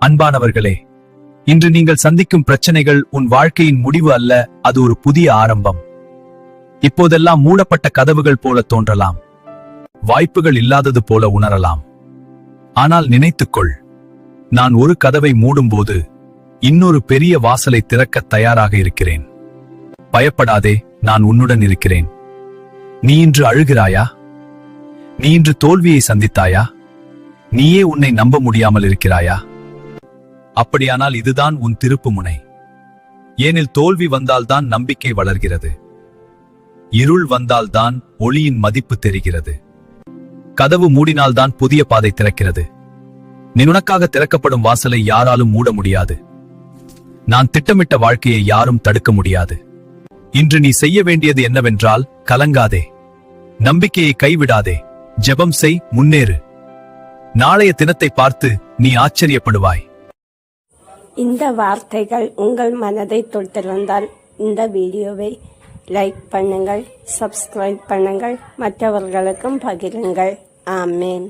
அன்பானவர்களே, இன்று நீங்கள் சந்திக்கும் பிரச்சனைகள் உன் வாழ்க்கையின் முடிவு அல்ல, அது ஒரு புதிய ஆரம்பம். இப்போதெல்லாம் மூடப்பட்ட கதவுகள் போல தோன்றலாம், வாய்ப்புகள் இல்லாதது போல உணரலாம். ஆனால் நினைத்துக்கொள், நான் ஒரு கதவை மூடும்போது இன்னொரு பெரிய வாசலை திறக்க தயாராக இருக்கிறேன். பயப்படாதே, நான் உன்னுடன் இருக்கிறேன். நீ இன்று அழுகிறாயா? நீ இன்று தோல்வியை சந்தித்தாயா? நீயே உன்னை நம்ப முடியாமல் இருக்கிறாயா? அப்படியானால் இதுதான் உன் திருப்பு முனை. ஏனில் தோல்வி வந்தால்தான் நம்பிக்கை வளர்கிறது. இருள் வந்தால்தான் ஒளியின் மதிப்பு தெரிகிறது. கதவு மூடினால்தான் புதிய பாதை திறக்கிறது. நீ உனக்காக திறக்கப்படும் வாசலை யாராலும் மூட முடியாது. நான் திட்டமிட்ட வாழ்க்கையை யாரும் தடுக்க முடியாது. இன்று நீ செய்ய வேண்டியது என்னவென்றால், கலங்காதே, நம்பிக்கையை கைவிடாதே, ஜெபம் செய், முன்னேறு. நாளைய தினத்தை பார்த்து நீ ஆச்சரியப்படுவாய். இந்த வார்த்தைகள் உங்கள் மனதை தொட்டிருந்தால் இந்த வீடியோவை லைக் பண்ணுங்கள், சப்ஸ்கிரைப் பண்ணுங்கள், மற்றவர்களுக்கும் பகிருங்கள். ஆமேன்.